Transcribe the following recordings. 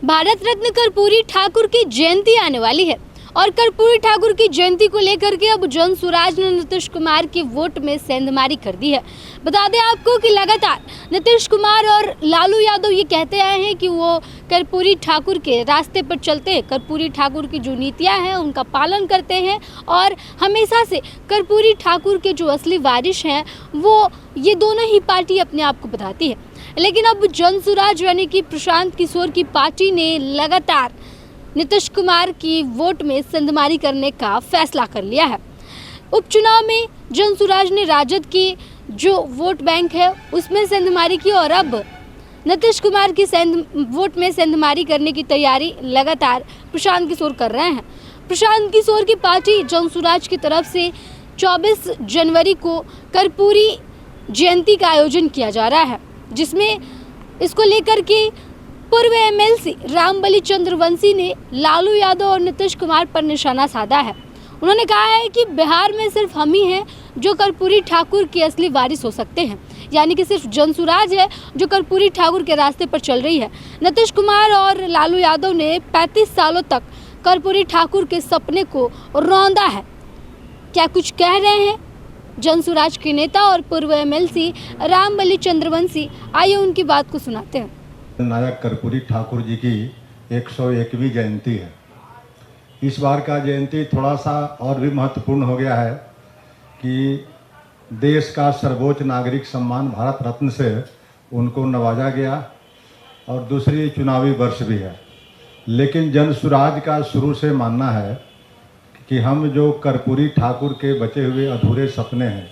भारत रत्न कर्पूरी ठाकुर की जयंती आने वाली है और कर्पूरी ठाकुर की जयंती को लेकर के अब जनसुराज ने नीतीश कुमार की वोट में सेंधमारी कर दी है। बता दें आपको कि लगातार नीतीश कुमार और लालू यादव ये कहते आए हैं कि वो कर्पूरी ठाकुर के रास्ते पर चलते हैं, कर्पूरी ठाकुर की जो नीतियां हैं उनका पालन करते हैं और हमेशा से कर्पूरी ठाकुर के जो असली वारिस हैं वो ये दोनों ही पार्टी अपने आप को बताती है। लेकिन अब जनसुराज यानी कि प्रशांत किशोर की पार्टी ने लगातार नीतीश कुमार की वोट में सेंधमारी करने का फैसला कर लिया है। उपचुनाव में जनसुराज ने राजद की जो वोट बैंक है उसमें सेंधमारी की और अब नीतीश कुमार की वोट में सेंधमारी करने की तैयारी लगातार प्रशांत किशोर कर रहे हैं। प्रशांत किशोर की पार्टी जनसुराज की तरफ से 24 जनवरी को कर्पूरी जयंती का आयोजन किया जा रहा है, जिसमें इसको लेकर के पूर्व एमएलसी रामबली चंद्रवंशी ने लालू यादव और नीतीश कुमार पर निशाना साधा है। उन्होंने कहा है कि बिहार में सिर्फ हम ही हैं जो कर्पूरी ठाकुर के असली वारिस हो सकते हैं, यानी कि सिर्फ जनसुराज है जो कर्पूरी ठाकुर के रास्ते पर चल रही है। नीतीश कुमार और लालू यादव ने 35 सालों तक कर्पूरी ठाकुर के सपने को रौंदा है। क्या कुछ कह रहे हैं जनसुराज के नेता और पूर्व एमएलसी रामबली चंद्रवंशी, आइए उनकी बात को सुनाते हैं। नायक कर्पूरी ठाकुर जी की 101वीं जयंती है। इस बार का जयंती थोड़ा सा और भी महत्वपूर्ण हो गया है कि देश का सर्वोच्च नागरिक सम्मान भारत रत्न से उनको नवाजा गया और दूसरी चुनावी वर्ष भी है। लेकिन जनसुराज का शुरू से मानना है कि हम जो कर्पूरी ठाकुर के बचे हुए अधूरे सपने हैं,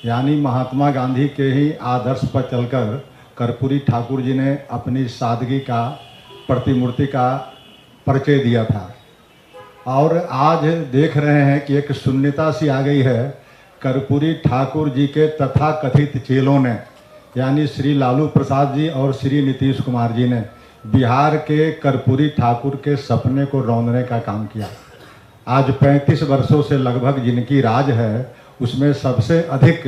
यानी महात्मा गांधी के ही आदर्श पर चलकर कर्पूरी ठाकुर जी ने अपनी सादगी का, प्रतिमूर्ति का परिचय दिया था। और आज देख रहे हैं कि एक शून्यता सी आ गई है। कर्पूरी ठाकुर जी के तथाकथित चेलों ने, यानी श्री लालू प्रसाद जी और श्री नीतीश कुमार जी ने बिहार के कर्पूरी ठाकुर के सपने को रौंदने का काम किया। आज 35 वर्षों से लगभग जिनकी राज है उसमें सबसे अधिक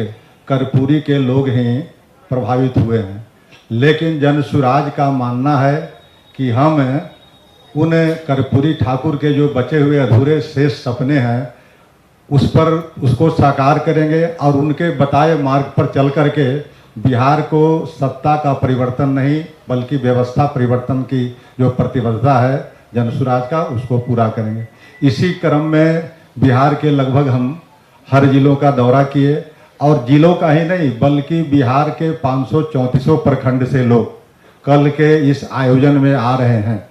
कर्पूरी के लोग ही प्रभावित हुए हैं। लेकिन जनसुराज का मानना है कि हम उन कर्पूरी ठाकुर के जो बचे हुए अधूरे शेष सपने हैं उसको साकार करेंगे और उनके बताए मार्ग पर चल करके बिहार को सत्ता का परिवर्तन नहीं बल्कि व्यवस्था परिवर्तन की जो प्रतिबद्धता है जनसुराज का, उसको पूरा करेंगे। इसी क्रम में बिहार के लगभग हम हर जिलों का दौरा किए और जिलों का ही नहीं बल्कि बिहार के 534 प्रखंड से लोग कल के इस आयोजन में आ रहे हैं।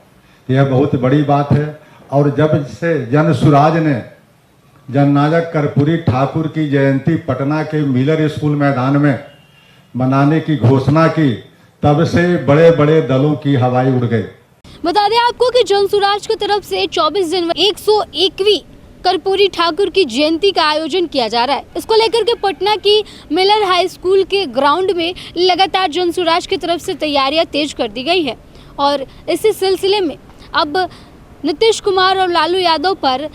यह बहुत बड़ी बात है। और जब से जनसुराज ने जननायक कर्पूरी ठाकुर की जयंती पटना के मिलर स्कूल मैदान में मनाने की घोषणा की, तब से बड़े बड़े दलों की हवाई उड़ गई। बता दें आपको कि जनसुराज की तरफ से 24 जनवरी 101वीं कर्पूरी ठाकुर की जयंती का आयोजन किया जा रहा है। इसको लेकर के पटना की मिलर हाई स्कूल के ग्राउंड में लगातार जनसुराज की तरफ से तैयारियां तेज कर दी गई है और इसी सिलसिले में अब नीतीश कुमार और लालू यादव पर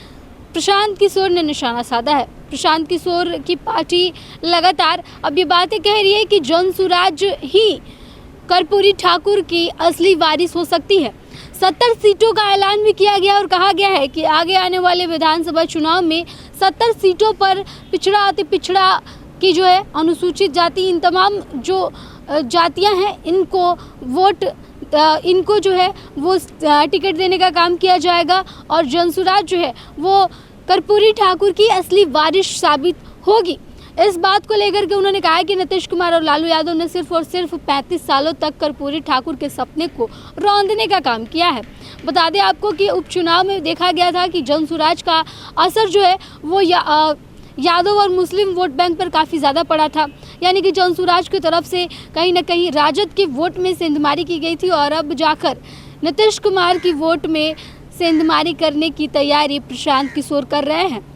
प्रशांत किशोर ने निशाना साधा है। प्रशांत किशोर की पार्टी लगातार अब ये बातें कह रही है कि जनसुराज ही कर्पूरी ठाकुर की असली वारिस हो सकती है। 70 सीटों का ऐलान भी किया गया और कहा गया है कि आगे आने वाले विधानसभा चुनाव में 70 सीटों पर पिछड़ा अति पिछड़ा की जो है अनुसूचित जाति, इन तमाम जो जातियां हैं इनको जो है वो टिकट देने का काम किया जाएगा और जनसुराज जो है वो कर्पूरी ठाकुर की असली वारिस साबित होगी। इस बात को लेकर के उन्होंने कहा है कि नीतीश कुमार और लालू यादव ने सिर्फ और सिर्फ 35 सालों तक कर्पूरी ठाकुर के सपने को रौंदने का काम किया है। बता दें आपको कि उपचुनाव में देखा गया था कि जनसुराज का असर जो है वो यादव और मुस्लिम वोट बैंक पर काफ़ी ज़्यादा पड़ा था, यानी कि जनसुराज की तरफ से कहीं ना कहीं राजद के वोट में सेंधमारी की गई थी और अब जाकर नीतीश कुमार की वोट में सेंधमारी करने की तैयारी प्रशांत किशोर कर रहे हैं।